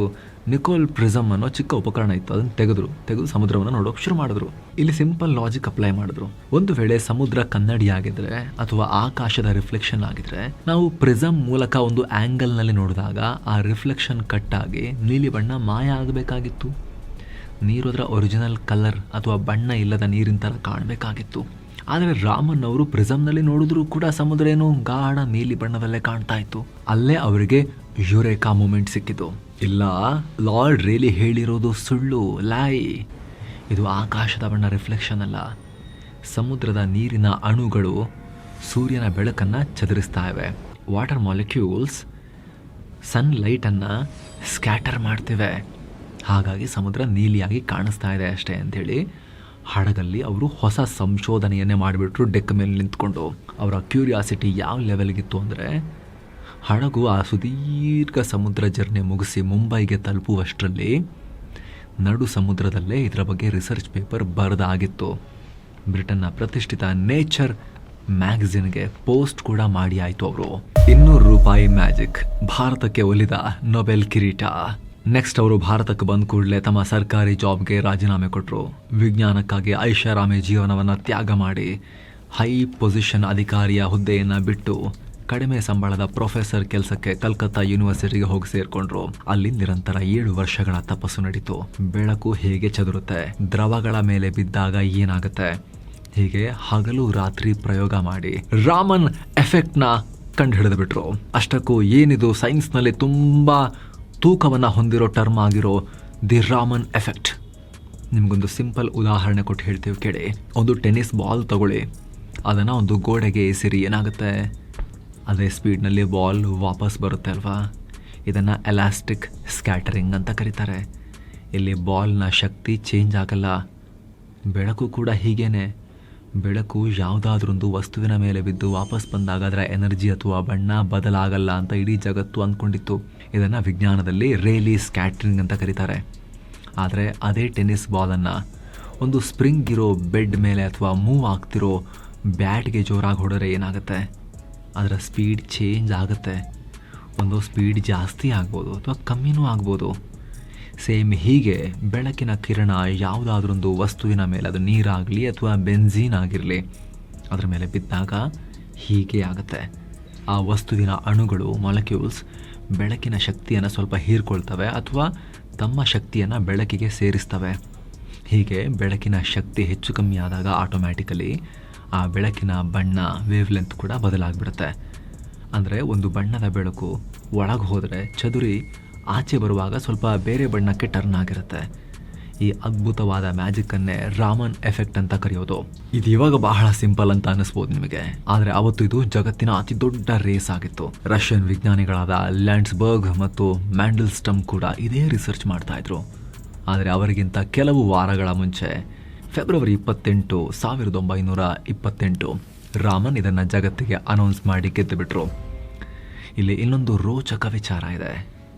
[SPEAKER 1] ನಿಕೋಲ್ ಪ್ರಿಸಮ್ ಅನ್ನೋ ಚಿಕ್ಕ ಉಪಕರಣ ಇತ್ತು. ಅದನ್ನು ತೆಗೆದು ಸಮುದ್ರವನ್ನು ನೋಡೋಕೆ ಶುರು ಮಾಡಿದ್ರು. ಇಲ್ಲಿ ಸಿಂಪಲ್ ಲಾಜಿಕ್ ಅಪ್ಲೈ ಮಾಡಿದ್ರು. ಒಂದು ವೇಳೆ ಸಮುದ್ರ ಕನ್ನಡಿ ಆಗಿದ್ರೆ ಅಥವಾ ಆಕಾಶದ ರಿಫ್ಲೆಕ್ಷನ್ ಆಗಿದ್ರೆ, ನಾವು ಪ್ರಿಸಮ್ ಮೂಲಕ ಒಂದು ಆ್ಯಂಗಲ್ನಲ್ಲಿ ನೋಡಿದಾಗ ಆ ರಿಫ್ಲೆಕ್ಷನ್ ಕಟ್ಟಾಗಿ ನೀಲಿ ಬಣ್ಣ ಮಾಯ ಆಗಬೇಕಾಗಿತ್ತು. ನೀರು ಅದರ ಒರಿಜಿನಲ್ ಕಲರ್ ಅಥವಾ ಬಣ್ಣ ಇಲ್ಲದ ನೀರಿನ ಥರ ಕಾಣಬೇಕಾಗಿತ್ತು. ಆದರೆ ರಾಮನ್ ಅವರು ಪ್ರಿಸಮ್ನಲ್ಲಿ ನೋಡಿದ್ರೂ ಕೂಡ ಸಮುದ್ರ ಏನು ಗಾಢ ನೀಲಿ ಬಣ್ಣದಲ್ಲೇ ಕಾಣ್ತಾ ಇತ್ತು. ಅಲ್ಲೇ ಅವರಿಗೆ ಯುರೇಕಾ ಮೂಮೆಂಟ್ ಸಿಕ್ಕಿತು. ಇಲ್ಲ, ಲಾರ್ಡ್ ರೇಲಿ ಹೇಳಿರೋದು ಸುಳ್ಳು, ಲಾಯ್. ಇದು ಆಕಾಶದ ಬಣ್ಣ ರಿಫ್ಲೆಕ್ಷನ್ ಅಲ್ಲ. ಸಮುದ್ರದ ನೀರಿನ ಅಣುಗಳು ಸೂರ್ಯನ ಬೆಳಕನ್ನು ಚದುರಿಸ್ತಾ ಇವೆ. ವಾಟರ್ ಮಾಲಿಕ್ಯೂಲ್ಸ್ ಸನ್ಲೈಟನ್ನು ಸ್ಕ್ಯಾಟರ್ ಮಾಡ್ತಿವೆ. ಹಾಗಾಗಿ ಸಮುದ್ರ ನೀಲಿಯಾಗಿ ಕಾಣಿಸ್ತಾ ಇದೆ ಅಷ್ಟೇ ಅಂಥೇಳಿ ಹಡಗಲ್ಲಿ ಅವರು ಹೊಸ ಸಂಶೋಧನೆಯನ್ನೇ ಮಾಡಿಬಿಟ್ರು. ಡೆಕ್ ಮೇಲೆ ನಿಂತ್ಕೊಂಡು ಅವರ ಕ್ಯೂರಿಯಾಸಿಟಿ ಯಾವ ಲೆವೆಲ್ಗಿತ್ತು ಅಂದರೆ, ಹಡಗು ಆ ಸುದೀರ್ಘ ಸಮುದ್ರ ಜರ್ನಿ ಮುಗಿಸಿ ಮುಂಬೈಗೆ ತಲುಪುವಷ್ಟರಲ್ಲಿ ನಡು ಸಮುದ್ರದಲ್ಲೇ ಇದರ ಬಗ್ಗೆ ರಿಸರ್ಚ್ ಪೇಪರ್ ಬರೆದಾಗಿತ್ತು. ಬ್ರಿಟನ್ನ ಪ್ರತಿಷ್ಠಿತ ನೇಚರ್ ಮ್ಯಾಗಝಿನ್ಗೆ ಪೋಸ್ಟ್ ಕೂಡ ಮಾಡಿ ಆಯಿತು ಅವರು. ₹200 ಮ್ಯಾಜಿಕ್, ಭಾರತಕ್ಕೆ ಒಲಿದ ನೊಬೆಲ್ ಕಿರೀಟ. ನೆಕ್ಸ್ಟ್ ಅವರು ಭಾರತಕ್ಕೆ ಬಂದ ಕೂಡಲೇ ತಮ್ಮ ಸರ್ಕಾರಿ ಜಾಬ್ಗೆ ರಾಜೀನಾಮೆ ಕೊಟ್ಟರು. ವಿಜ್ಞಾನಕ್ಕಾಗಿ ಐಷಾರಾಮಿ ಜೀವನವನ್ನು ತ್ಯಾಗ ಮಾಡಿ ಹೈ ಪೊಸಿಷನ್ ಅಧಿಕಾರಿಯ ಹುದ್ದೆಯನ್ನು ಬಿಟ್ಟು ಕಡಿಮೆ ಸಂಬಳದ ಪ್ರೊಫೆಸರ್ ಕೆಲಸಕ್ಕೆ ಕಲ್ಕತ್ತಾ ಯೂನಿವರ್ಸಿಟಿಗೆ ಹೋಗಿ ಸೇರ್ಕೊಂಡ್ರು. ಅಲ್ಲಿ ನಿರಂತರ 7 ವರ್ಷಗಳ ತಪಸ್ಸು ನಡೀತು. ಬೆಳಕು ಹೇಗೆ ಚದುರುತ್ತೆ, ದ್ರವಗಳ ಮೇಲೆ ಬಿದ್ದಾಗ ಏನಾಗುತ್ತೆ, ಹೀಗೆ ಹಗಲು ರಾತ್ರಿ ಪ್ರಯೋಗ ಮಾಡಿ ರಾಮನ್ ಎಫೆಕ್ಟ್ನ ಕಂಡು ಹಿಡಿದು ಬಿಟ್ರು. ಅಷ್ಟಕ್ಕೂ ಏನಿದು ಸೈನ್ಸ್ನಲ್ಲಿ ತುಂಬ ತೂಕವನ್ನು ಹೊಂದಿರೋ ಟರ್ಮ್ ಆಗಿರೋ ದಿ ರಾಮನ್ ಎಫೆಕ್ಟ್. ನಿಮಗೊಂದು ಸಿಂಪಲ್ ಉದಾಹರಣೆ ಕೊಟ್ಟು ಹೇಳ್ತೀವಿ ಕೇಳಿ. ಒಂದು ಟೆನ್ನಿಸ್ ಬಾಲ್ ತಗೊಳ್ಳಿ, ಅದನ್ನು ಒಂದು ಗೋಡೆಗೆ ಎಸಿರಿ, ಏನಾಗುತ್ತೆ, ಅದೇ ಸ್ಪೀಡ್ನಲ್ಲಿ ಬಾಲ್ ವಾಪಸ್ ಬರುತ್ತೆ ಅಲ್ವಾ. ಇದನ್ನು ಎಲಾಸ್ಟಿಕ್ ಸ್ಕ್ಯಾಟರಿಂಗ್ ಅಂತ ಕರೀತಾರೆ. ಇಲ್ಲಿ ಬಾಲ್ನ ಶಕ್ತಿ ಚೇಂಜ್ ಆಗಲ್ಲ. ಬೆಳಕು ಕೂಡ ಹೀಗೇನೆ. ಬೆಳಕು ಯಾವುದಾದ್ರೊಂದು ವಸ್ತುವಿನ ಮೇಲೆ ಬಿದ್ದು ವಾಪಸ್ ಬಂದಾಗ ಅದರ ಎನರ್ಜಿ ಅಥವಾ ಬಣ್ಣ ಬದಲಾಗಲ್ಲ ಅಂತ ಇಡೀ ಜಗತ್ತು ಅಂದ್ಕೊಂಡಿತ್ತು. ಇದನ್ನು ವಿಜ್ಞಾನದಲ್ಲಿ ರೇಲಿ ಸ್ಕ್ಯಾಟ್ರಿಂಗ್ ಅಂತ ಕರೀತಾರೆ. ಆದರೆ ಅದೇ ಟೆನ್ನಿಸ್ ಬಾಲನ್ನು ಒಂದು ಸ್ಪ್ರಿಂಗ್ ಇರೋ ಬೆಡ್ ಮೇಲೆ ಅಥವಾ ಮೂವ್ ಆಗ್ತಿರೋ ಬ್ಯಾಟ್ಗೆ ಜೋರಾಗಿ ಹೊಡೆದ್ರೆ ಏನಾಗುತ್ತೆ, ಅದರ ಸ್ಪೀಡ್ ಚೇಂಜ್ ಆಗುತ್ತೆ. ಒಂದು ಸ್ಪೀಡ್ ಜಾಸ್ತಿ ಆಗ್ಬೋದು ಅಥವಾ ಕಮ್ಮಿನೂ ಆಗ್ಬೋದು. ಸೇಮ್ ಹೀಗೆ ಬೆಳಕಿನ ಕಿರಣ ಯಾವುದಾದ್ರೊಂದು ವಸ್ತುವಿನ ಮೇಲೆ, ಅದು ನೀರಾಗಲಿ ಅಥವಾ ಬೆನ್ಝೀನ್ ಆಗಿರಲಿ, ಅದರ ಮೇಲೆ ಬಿದ್ದಾಗ ಹೀಗೆ ಆಗುತ್ತೆ. ಆ ವಸ್ತುವಿನ ಅಣುಗಳು, ಮಾಲಿಕ್ಯೂಲ್ಸ್ ಬೆಳಕಿನ ಶಕ್ತಿಯನ್ನು ಸ್ವಲ್ಪ ಹೀರ್ಕೊಳ್ತವೆ ಅಥವಾ ತಮ್ಮ ಶಕ್ತಿಯನ್ನು ಬೆಳಕಿಗೆ ಸೇರಿಸ್ತವೆ. ಹೀಗೆ ಬೆಳಕಿನ ಶಕ್ತಿ ಹೆಚ್ಚು ಕಮ್ಮಿ ಆದಾಗ ಆಟೋಮ್ಯಾಟಿಕಲಿ ಆ ಬೆಳಕಿನ ಬಣ್ಣ, ವೇವ್ ಲೆಂತ್ ಕೂಡ ಬದಲಾಗ್ಬಿಡುತ್ತೆ. ಅಂದರೆ ಒಂದು ಬಣ್ಣದ ಬೆಳಕು ಒಳಗೆ ಹೋದರೆ ಚದುರಿ ಆಚೆ ಬರುವಾಗ ಸ್ವಲ್ಪ ಬೇರೆ ಬಣ್ಣಕ್ಕೆ ಟರ್ನ್ ಆಗಿರುತ್ತೆ. ಈ ಅದ್ಭುತವಾದ ಮ್ಯಾಜಿಕ್ಕನ್ನೇ ರಾಮನ್ ಎಫೆಕ್ಟ್ ಅಂತ ಕರೆಯೋದು. ಇದು ಇವಾಗ ಬಹಳ ಸಿಂಪಲ್ ಅಂತ ಅನ್ನಿಸ್ಬೋದು ನಿಮಗೆ, ಆದರೆ ಅವತ್ತು ಇದು ಜಗತ್ತಿನ ಅತಿ ದೊಡ್ಡ ರೇಸ್ ಆಗಿತ್ತು. ರಷ್ಯನ್ ವಿಜ್ಞಾನಿಗಳಾದ ಲ್ಯಾಂಡ್ಸ್ಬರ್ಗ್ ಮತ್ತು ಮ್ಯಾಂಡಲ್ಸ್ಟಮ್ ಕೂಡ ಇದೇ ರಿಸರ್ಚ್ ಮಾಡ್ತಾ ಇದ್ರು. ಆದರೆ ಅವರಿಗಿಂತ ಕೆಲವು ವಾರಗಳ ಮುಂಚೆ ಫೆಬ್ರವರಿ 28, 1928 ರಾಮನ್ ಇದನ್ನು ಜಗತ್ತಿಗೆ ಅನೌನ್ಸ್ ಮಾಡಿ ಗೆದ್ದುಬಿಟ್ರು. ಇಲ್ಲಿ ಇನ್ನೊಂದು ರೋಚಕ ವಿಚಾರ ಇದೆ.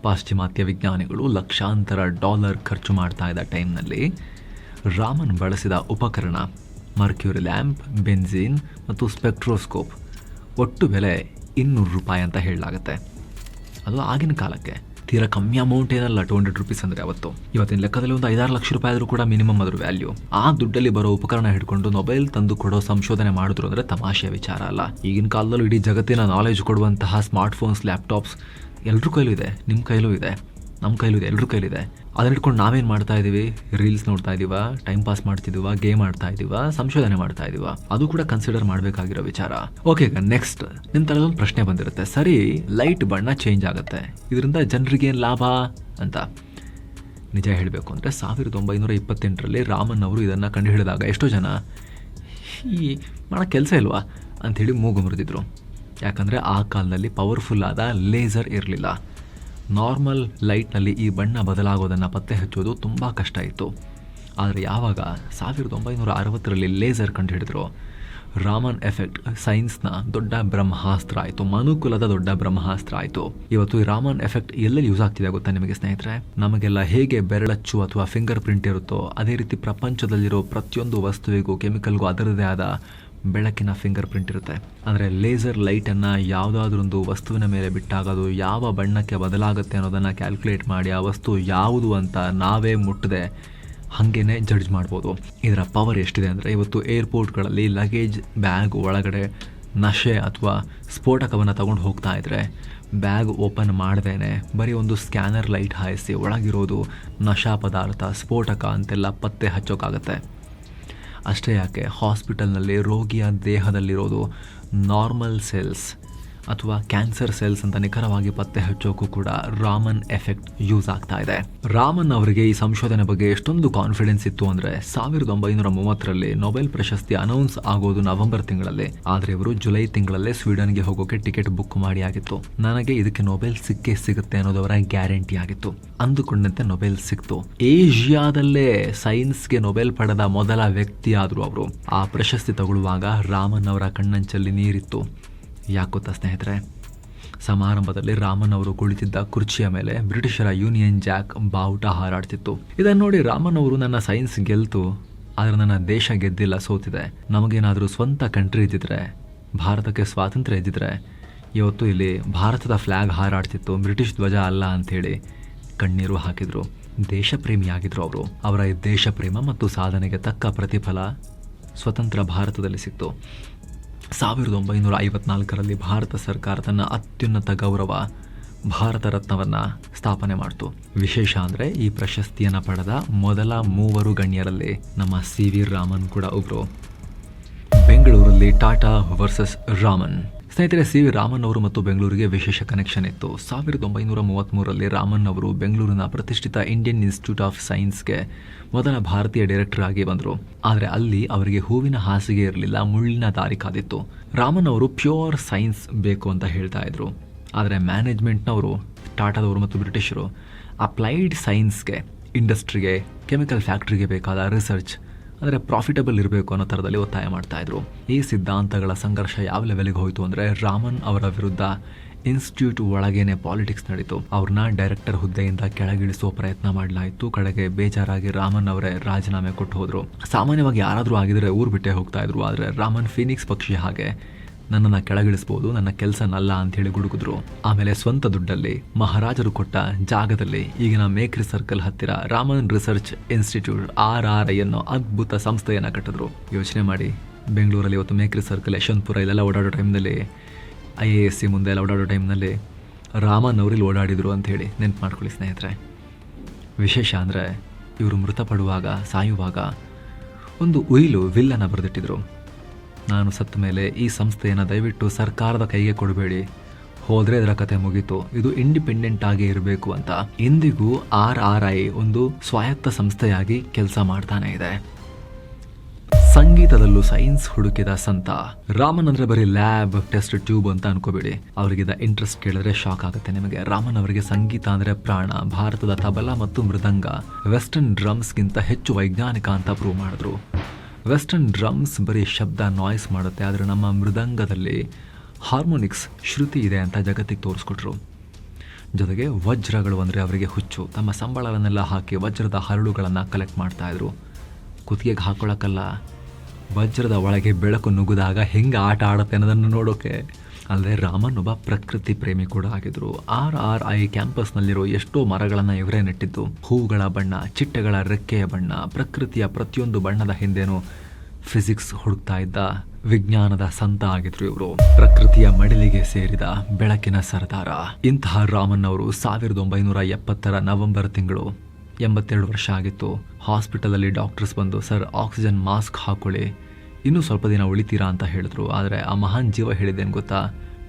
[SPEAKER 1] ಪಾಶ್ಚಿಮಾತ್ಯ ವಿಜ್ಞಾನಿಗಳು ಲಕ್ಷಾಂತರ $1 ಖರ್ಚು ಮಾಡ್ತಾ ಇದ್ದ ಟೈಮ್ನಲ್ಲಿ ರಾಮನ್ ಬಳಸಿದ ಉಪಕರಣ, ಮರ್ಕ್ಯೂರಿ ಲ್ಯಾಂಪ್, ಬೆನ್ಝೀನ್ ಮತ್ತು ಸ್ಪೆಕ್ಟ್ರೋಸ್ಕೋಪ್, ಒಟ್ಟು ಬೆಲೆ ₹200 ಅಂತ ಹೇಳಲಾಗುತ್ತೆ. ಅದು ಆಗಿನ ಕಾಲಕ್ಕೆ ತೀರಾ ಕಮ್ಮಿ ಅಮೌಂಟ್ ಏನಲ್ಲ. ₹200 ಅಂದರೆ ಇವತ್ತಿನ ಲೆಕ್ಕದಲ್ಲಿ ಒಂದು 5-6 ಲಕ್ಷ ರೂಪಾಯಿ ಆದರೂ ಕೂಡ ಮಿನಿಮಮ್ ಅದ್ರ ವ್ಯಾಲ್ಯೂ. ಆ ದುಡ್ಡಲ್ಲಿ ಬರೋ ಉಪಕರಣ ಹಿಡ್ಕೊಂಡು ನೊಬೆಲ್ ತಂದು ಕೊಡೋ ಸಂಶೋಧನೆ ಮಾಡಿದ್ರು ಅಂದರೆ ತಮಾಷೆಯ ವಿಚಾರ ಅಲ್ಲ. ಈಗಿನ ಕಾಲದಲ್ಲೂ ಇಡೀ ಜಗತ್ತಿನ ನಾಲೆಜ್ ಕೊಡುವಂತಹ ಸ್ಮಾರ್ಟ್ಫೋನ್ಸ್, ಲ್ಯಾಪ್ಟಾಪ್ಸ್ ಎಲ್ಲರ ಕೈಲೂ ಇದೆ. ನಿಮ್ಮ ಕೈಲೂ ಇದೆ, ನಮ್ಮ ಕೈಲೂ ಇದೆ, ಎಲ್ಲರ ಕೈಲಿದೆ. ಅದನ್ನ ಹಿಡ್ಕೊಂಡು ನಾವೇನು ಮಾಡ್ತಾ ಇದ್ದೀವಿ? ರೀಲ್ಸ್ ನೋಡ್ತಾ ಇದ್ದೀವ, ಟೈಮ್ ಪಾಸ್ ಮಾಡ್ತಿದ್ದೀವ, ಗೇಮ್ ಆಡ್ತಾ ಇದ್ದೀವ, ಸಂಶೋಧನೆ ಮಾಡ್ತಾ ಇದ್ದೀವ? ಅದು ಕೂಡ ಕನ್ಸಿಡರ್ ಮಾಡಬೇಕಾಗಿರೋ ವಿಚಾರ. ಓಕೆ, ನೆಕ್ಸ್ಟ್ ನಿಮ್ಮ ತಲೆಯಲ್ಲೊಂದು ಪ್ರಶ್ನೆ ಬಂದಿರುತ್ತೆ. ಸರಿ, ಲೈಟ್ ಬಣ್ಣ ಚೇಂಜ್ ಆಗುತ್ತೆ, ಇದರಿಂದ ಜನರಿಗೆ ಏನು ಲಾಭ ಅಂತ. ನಿಜ ಹೇಳಬೇಕು ಅಂದರೆ 1928ರಲ್ಲಿ ರಾಮನ್ ಅವರು ಇದನ್ನು ಕಂಡುಹಿಡಿದಾಗ ಎಷ್ಟೋ ಜನ ಈ ಮಾಡೋ ಕೆಲಸ ಇಲ್ವಾ ಅಂಥೇಳಿ ಮೂಗು ಮುರಿದಿದ್ರು. ಯಾಕಂದರೆ ಆ ಕಾಲದಲ್ಲಿ ಪವರ್ಫುಲ್ ಆದ ಲೇಸರ್ ಇರಲಿಲ್ಲ. ನಾರ್ಮಲ್ ಲೈಟ್ನಲ್ಲಿ ಈ ಬಣ್ಣ ಬದಲಾಗೋದನ್ನು ಪತ್ತೆ ಹಚ್ಚೋದು ತುಂಬ ಕಷ್ಟ ಇತ್ತು. ಆದರೆ ಯಾವಾಗ 1960ರಲ್ಲಿ ಲೇಸರ್ ಕಂಡುಹಿಡಿದ್ರು, ರಾಮನ್ ಎಫೆಕ್ಟ್ ಸೈನ್ಸ್ನ ದೊಡ್ಡ ಬ್ರಹ್ಮಾಸ್ತ್ರ ಆಯಿತು, ಮನುಕುಲದ ದೊಡ್ಡ ಬ್ರಹ್ಮಾಸ್ತ್ರ ಆಯಿತು. ಇವತ್ತು ಈ ರಾಮನ್ ಎಫೆಕ್ಟ್ ಎಲ್ಲೆಲ್ಲಿ ಯೂಸ್ ಆಗ್ತಿದೆ ಗೊತ್ತಾ ನಿಮಗೆ ಸ್ನೇಹಿತರೆ? ನಮಗೆಲ್ಲ ಹೇಗೆ ಬೆರಳಚ್ಚು ಅಥವಾ ಫಿಂಗರ್ ಪ್ರಿಂಟ್ ಇರುತ್ತೋ ಅದೇ ರೀತಿ ಪ್ರಪಂಚದಲ್ಲಿರೋ ಪ್ರತಿಯೊಂದು ವಸ್ತುವಿಗೂ, ಕೆಮಿಕಲ್ಗೂ ಅದರದೇ ಆದ ಬೆಳಕಿನ ಫಿಂಗರ್ ಪ್ರಿಂಟ್ ಇರುತ್ತೆ. ಅಂದರೆ ಲೇಸರ್ ಲೈಟನ್ನು ಯಾವುದಾದ್ರೊಂದು ವಸ್ತುವಿನ ಮೇಲೆ ಬಿಟ್ಟಾಗ ಅದು ಯಾವ ಬಣ್ಣಕ್ಕೆ ಬದಲಾಗುತ್ತೆ ಅನ್ನೋದನ್ನು ಕ್ಯಾಲ್ಕುಲೇಟ್ ಮಾಡಿ ಆ ವಸ್ತು ಯಾವುದು ಅಂತ ನಾವೇ ಮುಟ್ಟದೆ ಹಾಗೇನೆ ಜಡ್ಜ್ ಮಾಡ್ಬೋದು. ಇದರ ಪವರ್ ಎಷ್ಟಿದೆ ಅಂದರೆ ಇವತ್ತು ಏರ್ಪೋರ್ಟ್ಗಳಲ್ಲಿ ಲಗೇಜ್ ಬ್ಯಾಗ್ ಒಳಗಡೆ ನಶೆ ಅಥವಾ ಸ್ಫೋಟಕವನ್ನು ತಗೊಂಡು ಹೋಗ್ತಾ ಇದ್ರೆ ಬ್ಯಾಗ್ ಓಪನ್ ಮಾಡ್ದೇನೆ ಬರೀ ಒಂದು ಸ್ಕ್ಯಾನರ್ ಲೈಟ್ ಹಾಯಿಸಿ ಒಳಗಿರೋದು ನಶಾ ಪದಾರ್ಥ, ಸ್ಫೋಟಕ ಅಂತೆಲ್ಲ ಪತ್ತೆ ಹಚ್ಚೋಕ್ಕಾಗತ್ತೆ. ಅಷ್ಟೇ ಯಾಕೆ, ಹಾಸ್ಪಿಟಲ್ನಲ್ಲಿ ರೋಗಿಯ ದೇಹದಲ್ಲಿರೋದು ನಾರ್ಮಲ್ ಸೆಲ್ಸ್ ಅಥವಾ ಕ್ಯಾನ್ಸರ್ ಸೆಲ್ಸ್ ಅಂತ ನಿಖರವಾಗಿ ಪತ್ತೆ ಹಚ್ಚೋಕ್ಕೂ ಕೂಡ ರಾಮನ್ ಎಫೆಕ್ಟ್ ಯೂಸ್ ಆಗ್ತಾ ಇದೆ. ರಾಮನ್ ಅವರಿಗೆ ಈ ಸಂಶೋಧನೆ ಬಗ್ಗೆ ಎಷ್ಟೊಂದು ಕಾನ್ಫಿಡೆನ್ಸ್ ಇತ್ತು ಅಂದರೆ 1930ರಲ್ಲಿ ನೊಬೆಲ್ ಪ್ರಶಸ್ತಿ ಅನೌನ್ಸ್ ಆಗೋದು ನವೆಂಬರ್ ತಿಂಗಳಲ್ಲಿ, ಆದರೆ ಇವರು ಜುಲೈ ತಿಂಗಳಲ್ಲೇ ಸ್ವೀಡನ್ಗೆ ಹೋಗೋಕೆ ಟಿಕೆಟ್ ಬುಕ್ ಮಾಡಿ ಆಗಿತ್ತು. ನನಗೆ ಇದಕ್ಕೆ ನೊಬೆಲ್ ಸಿಕ್ಕೇ ಸಿಗುತ್ತೆ ಅನ್ನೋದವರ ಗ್ಯಾರಂಟಿ ಆಗಿತ್ತು. ಅಂದುಕೊಂಡಂತೆ ನೊಬೆಲ್ ಸಿಕ್ತು. ಏಷ್ಯಾದಲ್ಲೇ ಸೈನ್ಸ್ಗೆ ನೊಬೆಲ್ ಪಡೆದ ಮೊದಲ ವ್ಯಕ್ತಿ ಆದ್ರು ಅವರು. ಆ ಪ್ರಶಸ್ತಿ ತಗೊಳ್ಳುವಾಗ ರಾಮನ್ ಅವರ ಕಣ್ಣಂಚಲ್ಲಿ ನೀರಿತ್ತು. ಯಾಕೆ ಗೊತ್ತಾ ಸ್ನೇಹಿತರೆ, ಸಮಾರಂಭದಲ್ಲಿ ರಾಮನ್ ಅವರು ಕುಳಿತಿದ್ದ ಕುರ್ಚಿಯ ಮೇಲೆ ಬ್ರಿಟಿಷರ ಯೂನಿಯನ್ ಜಾಕ್ ಬಾವುಟ ಹಾರಾಡ್ತಿತ್ತು. ಇದನ್ನು ನೋಡಿ ರಾಮನ್ ಅವರು ನನ್ನ ಸೈನ್ಸ್ ಗೆಲ್ತು, ಆದರೆ ನನ್ನ ದೇಶ ಗೆದ್ದಿಲ್ಲ, ಸೋತಿದೆ. ನಮಗೇನಾದರೂ ಸ್ವಂತ ಕಂಟ್ರಿ ಇದ್ದಿದ್ರೆ, ಭಾರತಕ್ಕೆ ಸ್ವಾತಂತ್ರ್ಯ ಇದ್ದಿದ್ರೆ ಇವತ್ತು ಇಲ್ಲಿ ಭಾರತದ ಫ್ಲ್ಯಾಗ್ ಹಾರಾಡ್ತಿತ್ತು, ಬ್ರಿಟಿಷ್ ಧ್ವಜ ಅಲ್ಲ ಅಂಥೇಳಿ ಕಣ್ಣೀರು ಹಾಕಿದ್ರು. ದೇಶ ಪ್ರೇಮಿಯಾಗಿದ್ರು ಅವರು. ಅವರ ಈ ದೇಶ ಪ್ರೇಮ ಮತ್ತು ಸಾಧನೆಗೆ ತಕ್ಕ ಪ್ರತಿಫಲ ಸ್ವತಂತ್ರ ಭಾರತದಲ್ಲಿ ಸಿಕ್ತು. 1954ರಲ್ಲಿ ಭಾರತ ಸರ್ಕಾರ ತನ್ನ ಅತ್ಯುನ್ನತ ಗೌರವ ಭಾರತ ರತ್ನವನ್ನು ಸ್ಥಾಪನೆ ಮಾಡಿತು. ವಿಶೇಷ ಅಂದರೆ ಈ ಪ್ರಶಸ್ತಿಯನ್ನು ಪಡೆದ ಮೊದಲ 3 ಗಣ್ಯರಲ್ಲಿ ನಮ್ಮ CV ರಾಮನ್ ಕೂಡ ಒಬ್ಬರು. ಬೆಂಗಳೂರಲ್ಲಿ ಟಾಟಾ ವರ್ಸಸ್ ರಾಮನ್. ಸ್ನೇಹಿತರೆ, CV ರಾಮನ್ ಅವರು ಮತ್ತು ಬೆಂಗಳೂರಿಗೆ ವಿಶೇಷ ಕನೆಕ್ಷನ್ ಇತ್ತು. 1933ರಲ್ಲಿ ರಾಮನ್ ಅವರು ಬೆಂಗಳೂರಿನ ಪ್ರತಿಷ್ಠಿತ ಇಂಡಿಯನ್ ಇನ್ಸ್ಟಿಟ್ಯೂಟ್ ಆಫ್ ಸೈನ್ಸ್ಗೆ ಮೊದಲ ಭಾರತೀಯ ಡೈರೆಕ್ಟರ್ ಆಗಿ ಬಂದರು. ಆದರೆ ಅಲ್ಲಿ ಅವರಿಗೆ ಹೂವಿನ ಹಾಸಿಗೆ ಇರಲಿಲ್ಲ, ಮುಳ್ಳಿನ ದಾರಿ ಕಾದಿತ್ತು. ರಾಮನ್ ಅವರು ಪ್ಯೂರ್ ಸೈನ್ಸ್ ಬೇಕು ಅಂತ ಹೇಳ್ತಾ ಇದ್ರು. ಆದರೆ ಮ್ಯಾನೇಜ್ಮೆಂಟ್ನವರು, ಟಾಟಾದವರು ಮತ್ತು ಬ್ರಿಟಿಷರು ಅಪ್ಲೈಡ್ ಸೈನ್ಸ್ಗೆ, ಇಂಡಸ್ಟ್ರಿಗೆ, ಕೆಮಿಕಲ್ ಫ್ಯಾಕ್ಟ್ರಿಗೆ ಬೇಕಾದ ರಿಸರ್ಚ್ ಅಂದರೆ ಪ್ರಾಫಿಟಬಲ್ ಇರಬೇಕು ಅನ್ನೋ ಥರದಲ್ಲಿ ಒತ್ತಾಯ ಮಾಡ್ತಾ ಇದ್ರು. ಈ ಸಿದ್ಧಾಂತಗಳ ಸಂಘರ್ಷ ಯಾವ ಲೆವೆಲ್ಗೆ ಹೋಯಿತು ಅಂದರೆ ರಾಮನ್ ಅವರ ವಿರುದ್ಧ ಇನ್ಸ್ಟಿಟ್ಯೂಟ್ ಒಳಗೇನೆ ಪಾಲಿಟಿಕ್ಸ್ ನಡೀತು. ಅವ್ರನ್ನ ಡೈರೆಕ್ಟರ್ ಹುದ್ದೆಯಿಂದ ಕೆಳಗಿಳಿಸುವ ಪ್ರಯತ್ನ ಮಾಡಲಾಯಿತು. ಕಡೆಗೆ ಬೇಜಾರಾಗಿ ರಾಮನ್ ಅವರೇ ರಾಜೀನಾಮೆ ಕೊಟ್ಟು ಹೋದರು. ಸಾಮಾನ್ಯವಾಗಿ ಯಾರಾದರೂ ಆಗಿದ್ರೆ ಊರು ಬಿಟ್ಟೇ ಹೋಗ್ತಾ ಇದ್ರು. ಆದರೆ ರಾಮನ್ ಫೀನಿಕ್ಸ್ ಪಕ್ಷಿ ಹಾಗೆ ನನ್ನನ್ನು ಕೆಳಗಿಳಿಸ್ಬೋದು, ನನ್ನ ಕೆಲಸನಲ್ಲ ಅಂಥೇಳಿ ಗುಡುಗಿದ್ರು. ಆಮೇಲೆ ಸ್ವಂತ ದುಡ್ಡಲ್ಲಿ ಮಹಾರಾಜರು ಕೊಟ್ಟ ಜಾಗದಲ್ಲಿ ಈಗಿನ ಮೇಕ್ರಿ ಸರ್ಕಲ್ ಹತ್ತಿರ ರಾಮನ್ ರಿಸರ್ಚ್ ಇನ್ಸ್ಟಿಟ್ಯೂಟ್ RRI ಅನ್ನೋ ಅದ್ಭುತ ಸಂಸ್ಥೆಯನ್ನು ಕಟ್ಟಿದ್ರು. ಯೋಚನೆ ಮಾಡಿ, ಬೆಂಗಳೂರಲ್ಲಿ ಇವತ್ತು ಮೇಕ್ರಿ ಸರ್ಕಲ್, ಯಶವಂತಪುರ ಇಲ್ಲೆಲ್ಲ ಓಡಾಡೋ ಟೈಮ್ನಲ್ಲಿ, IASC ಮುಂದೆ ಎಲ್ಲ ಓಡಾಡೋ ಟೈಮ್ನಲ್ಲಿ ರಾಮನ್ ಅವರಲ್ಲಿ ಓಡಾಡಿದ್ರು ಅಂಥೇಳಿ ನೆನ್ಪು ಮಾಡ್ಕೊಳ್ಳಿ ಸ್ನೇಹಿತರೆ. ವಿಶೇಷ ಅಂದರೆ ಇವರು ಮೃತಪಡುವಾಗ, ಸಾಯುವಾಗ ಒಂದು ವಿಲ್ಲನ್ನು ಬರೆದಿಟ್ಟಿದ್ರು. ನಾನು ಸತ್ತ ಮೇಲೆ ಈ ಸಂಸ್ಥೆಯನ್ನು ದಯವಿಟ್ಟು ಸರ್ಕಾರದ ಕೈಗೆ ಕೊಡಬೇಡಿ, ಹೋದರೆ ಇದರ ಕತೆ ಮುಗೀತು, ಇದು ಇಂಡಿಪೆಂಡೆಂಟ್ ಆಗಿ ಇರಬೇಕು ಅಂತ. ಇಂದಿಗೂ RRI ಒಂದು ಸ್ವಾಯತ್ತ ಸಂಸ್ಥೆಯಾಗಿ ಕೆಲಸ ಮಾಡ್ತಾನೆ ಇದೆ. ಸಂಗೀತದಲ್ಲೂ ಸೈನ್ಸ್ ಹುಡುಕಿದ ಸಂತ ರಾಮನ್ ಅಂದ್ರೆ ಬರೀ ಲ್ಯಾಬ್, ಟೆಸ್ಟ್ ಟ್ಯೂಬ್ ಅಂತ ಅನ್ಕೋಬೇಡಿ. ಅವರಿಗಿದ ಇಂಟ್ರೆಸ್ಟ್ ಕೇಳಿದ್ರೆ ಶಾಕ್ ಆಗುತ್ತೆ ನಿಮಗೆ. ರಾಮನ್ ಅವರಿಗೆ ಸಂಗೀತ ಅಂದ್ರೆ ಪ್ರಾಣ. ಭಾರತದ ತಬಲಾ ಮತ್ತು ಮೃದಂಗ ವೆಸ್ಟರ್ನ್ ಡ್ರಮ್ಸ್ಗಿಂತ ಹೆಚ್ಚು ವೈಜ್ಞಾನಿಕ ಅಂತ ಪ್ರೂವ್ ಮಾಡಿದ್ರು. ವೆಸ್ಟರ್ನ್ ಡ್ರಮ್ಸ್ ಬರೀ ಶಬ್ದ, ನಾಯ್ಸ್ ಮಾಡುತ್ತೆ, ಆದರೆ ನಮ್ಮ ಮೃದಂಗದಲ್ಲಿ ಹಾರ್ಮೋನಿಕ್ಸ್, ಶ್ರುತಿ ಇದೆ ಅಂತ ಜಗತ್ತಿಗೆ ತೋರಿಸ್ಕೊಟ್ರು. ಜೊತೆಗೆ ವಜ್ರಗಳು ಅಂದರೆ ಅವರಿಗೆ ಹುಚ್ಚು. ತಮ್ಮ ಸಂಬಳವನ್ನೆಲ್ಲ ಹಾಕಿ ವಜ್ರದ ಹರಳುಗಳನ್ನು ಕಲೆಕ್ಟ್ ಮಾಡ್ತಾಯಿದ್ರು. ಕುತ್ತಿಗೆಗೆ ಹಾಕೊಳ್ಳೋಕ್ಕಲ್ಲ, ವಜ್ರದ ಒಳಗೆ ಬೆಳಕು ನುಗ್ಗಿದಾಗ ಹೆಂಗೆ ಆಟ ಆಡುತ್ತೆ ಅನ್ನೋದನ್ನು ನೋಡೋಕೆ. ಅಲ್ಲದೆ ರಾಮನ್ ಒಬ್ಬ ಪ್ರಕೃತಿ ಪ್ರೇಮಿ ಕೂಡ ಆಗಿದ್ರು. RRI ಕ್ಯಾಂಪಸ್ನಲ್ಲಿರೋ ಎಷ್ಟೋ ಮರಗಳನ್ನು ಇವರೇ ನೆಟ್ಟಿದ್ದು. ಹೂಗಳ ಬಣ್ಣ, ಚಿಟ್ಟೆಗಳ ರೆಕ್ಕೆಯ ಬಣ್ಣ, ಪ್ರಕೃತಿಯ ಪ್ರತಿಯೊಂದು ಬಣ್ಣದ ಹಿಂದೆನೂ ಫಿಸಿಕ್ಸ್ ಹುಡುಕ್ತಾ ಇದ್ದ ವಿಜ್ಞಾನದ ಸಂತ ಆಗಿದ್ರು ಇವರು. ಪ್ರಕೃತಿಯ ಮಡಿಲಿಗೆ ಸೇರಿದ ಬೆಳಕಿನ ಸರ್ದಾರ. ಇಂತಹ ರಾಮನ್ ಅವರು 1970ರ ನವೆಂಬರ್ ತಿಂಗಳು, 82 ವರ್ಷ ಆಗಿತ್ತು. ಹಾಸ್ಪಿಟಲಲ್ಲಿ ಡಾಕ್ಟರ್ಸ್ ಬಂದು, ಸರ್ ಆಕ್ಸಿಜನ್ ಮಾಸ್ಕ್ ಹಾಕೊಳ್ಳಿ, ಇನ್ನೂ ಸ್ವಲ್ಪ ದಿನ ಉಳಿತೀರಾ ಅಂತ ಹೇಳಿದ್ರು. ಆದರೆ ಆ ಮಹಾನ್ ಜೀವ ಹೇಳಿದ್ದೇನು ಗೊತ್ತಾ?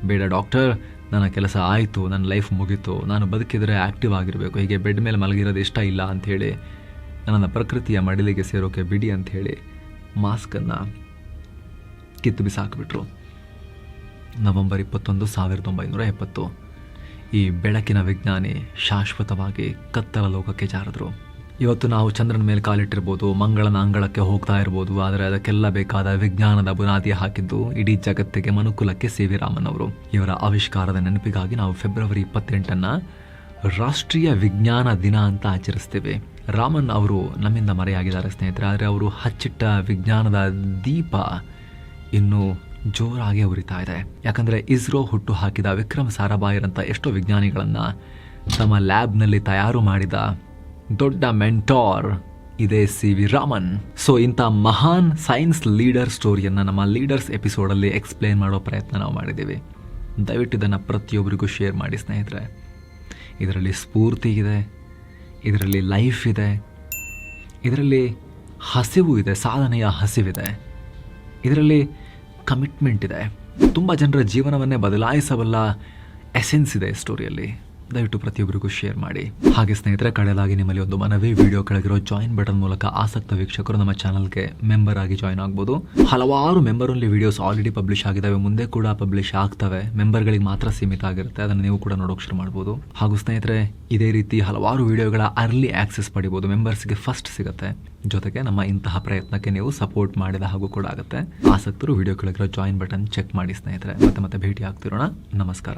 [SPEAKER 1] ಬೇಡ ಡಾಕ್ಟರ್, ನನ್ನ ಕೆಲಸ ಆಯಿತು, ನನ್ನ ಲೈಫ್ ಮುಗೀತು, ನಾನು ಬದುಕಿದರೆ ಆ್ಯಕ್ಟಿವ್ ಆಗಿರಬೇಕು, ಹೀಗೆ ಬೆಡ್ ಮೇಲೆ ಮಲಗಿರೋದು ಇಷ್ಟ ಇಲ್ಲ ಅಂಥೇಳಿ ನನ್ನನ್ನು ಪ್ರಕೃತಿಯ ಮಡಿಲಿಗೆ ಸೇರೋಕೆ ಬಿಡಿ ಅಂಥೇಳಿ ಮಾಸ್ಕನ್ನು ಕಿತ್ತು ಬಿಸಾಕಿಬಿಟ್ರು. ನವೆಂಬರ್ 21, 1970. ಈ ಬೆಳಕಿನ ವಿಜ್ಞಾನಿ ಶಾಶ್ವತವಾಗಿ ಕತ್ತಲ ಲೋಕಕ್ಕೆ ಜಾರಿದ್ರು. ಇವತ್ತು ನಾವು ಚಂದ್ರನ ಮೇಲೆ ಕಾಲಿಟ್ಟಿರ್ಬೋದು, ಮಂಗಳನ ಅಂಗಳಕ್ಕೆ ಹೋಗ್ತಾ ಇರ್ಬೋದು, ಆದರೆ ಅದಕ್ಕೆಲ್ಲ ಬೇಕಾದ ವಿಜ್ಞಾನದ ಬುನಾದಿ ಹಾಕಿದ್ದು ಇಡೀ ಜಗತ್ತಿಗೆ, ಮನುಕುಲಕ್ಕೆ CV ರಾಮನ್ ಅವರು. ಇವರ ಆವಿಷ್ಕಾರದ ನೆನಪಿಗಾಗಿ ನಾವು ಫೆಬ್ರವರಿ 28 ರಾಷ್ಟ್ರೀಯ ವಿಜ್ಞಾನ ದಿನ ಅಂತ ಆಚರಿಸ್ತೀವಿ. ರಾಮನ್ ಅವರು ನಮ್ಮಿಂದ ಮರೆಯಾಗಿದ್ದಾರೆ ಸ್ನೇಹಿತರೆ, ಆದರೆ ಅವರು ಹಚ್ಚಿಟ್ಟ ವಿಜ್ಞಾನದ ದೀಪ ಇನ್ನೂ ಜೋರಾಗಿ ಉರಿತಾ ಇದೆ. ಯಾಕಂದರೆ ಇಸ್ರೋ ಹುಟ್ಟು ಹಾಕಿದ ವಿಕ್ರಮ್ ಸಾರಾಭಾಯಿರಂಥ ಎಷ್ಟೋ ವಿಜ್ಞಾನಿಗಳನ್ನು ತಮ್ಮ ಲ್ಯಾಬ್ನಲ್ಲಿ ತಯಾರು ಮಾಡಿದ ದೊಡ್ಡ ಮೆಂಟಾರ್ ಇದೇ CV ರಾಮನ್. ಸೊ ಇಂಥ ಮಹಾನ್ ಸೈನ್ಸ್ ಲೀಡರ್ ಸ್ಟೋರಿಯನ್ನು ನಮ್ಮ ಲೀಡರ್ಸ್ ಎಪಿಸೋಡಲ್ಲಿ ಎಕ್ಸ್ಪ್ಲೇನ್ ಮಾಡೋ ಪ್ರಯತ್ನ ನಾವು ಮಾಡಿದ್ದೀವಿ. ದಯವಿಟ್ಟು ಇದನ್ನು ಪ್ರತಿಯೊಬ್ಬರಿಗೂ ಶೇರ್ ಮಾಡಿ ಸ್ನೇಹಿತರೆ. ಇದರಲ್ಲಿ ಸ್ಫೂರ್ತಿ ಇದೆ, ಇದರಲ್ಲಿ ಲೈಫ್ ಇದೆ, ಇದರಲ್ಲಿ ಹಸಿವು ಇದೆ, ಸಾಧನೆಯ ಹಸಿವಿದೆ, ಇದರಲ್ಲಿ ಕಮಿಟ್ಮೆಂಟ್ ಇದೆ. ತುಂಬ ಜನರ ಜೀವನವನ್ನೇ ಬದಲಾಯಿಸಬಲ್ಲ ಎಸೆನ್ಸ್ ಇದೆ ಸ್ಟೋರಿಯಲ್ಲಿ. ದಯವಿಟ್ಟು ಪ್ರತಿಯೊಬ್ಬರಿಗೂ ಶೇರ್ ಮಾಡಿ. ಹಾಗೆ ಸ್ನೇಹಿತರೆ, ಕಡೆಯದಾಗಿ ನಿಮ್ಮಲ್ಲಿ ಒಂದು ಮನವಿ, ವಿಡಿಯೋ ಕೆಳಗಿರೋ ಜಾಯಿನ್ ಬಟನ್ ಮೂಲಕ ಆಸಕ್ತ ವೀಕ್ಷಕರು ನಮ್ಮ ಚಾನಲ್ಗೆ ಮೆಂಬರ್ ಆಗಿ ಜಾಯಿನ್ ಆಗ್ಬೋದು. ಹಲವಾರು member only videos already publish ಆಗಿದ್ದಾವೆ, ಮುಂದೆ ಕೂಡ ಪಬ್ಲಿಷ್ ಆಗ್ತವೆ. ಮೆಂಬರ್ಗಳಿಗೆ ಮಾತ್ರ ಸೀಮಿತ ಆಗಿರುತ್ತೆ, ಅದನ್ನು ನೀವು ಕೂಡ ನೋಡೋಕೆ ಶುರು ಮಾಡ್ಬೋದು. ಹಾಗೂ ಸ್ನೇಹಿತರೆ, ಇದೇ ರೀತಿ ಹಲವಾರು ವಿಡಿಯೋಗಳ ಅರ್ಲಿ ಆಕ್ಸೆಸ್ ಪಡಿಬೋದು, ಮೆಂಬರ್ಸ್ಗೆ ಫಸ್ಟ್ ಸಿಗುತ್ತೆ. ಜೊತೆಗೆ ನಮ್ಮ ಇಂತಹ ಪ್ರಯತ್ನಕ್ಕೆ ನೀವು ಸಪೋರ್ಟ್ ಮಾಡಿದ ಹಾಗೂ ಕೂಡ ಆಗುತ್ತೆ. ಆಸಕ್ತರು ವಿಡಿಯೋ ಕೆಳಗಿರೋ ಜಾಯಿನ್ ಬಟನ್ ಚೆಕ್ ಮಾಡಿ ಸ್ನೇಹಿತರೆ. ಮತ್ತೆ ಭೇಟಿ ಆಗ್ತಿರೋಣ. ನಮಸ್ಕಾರ.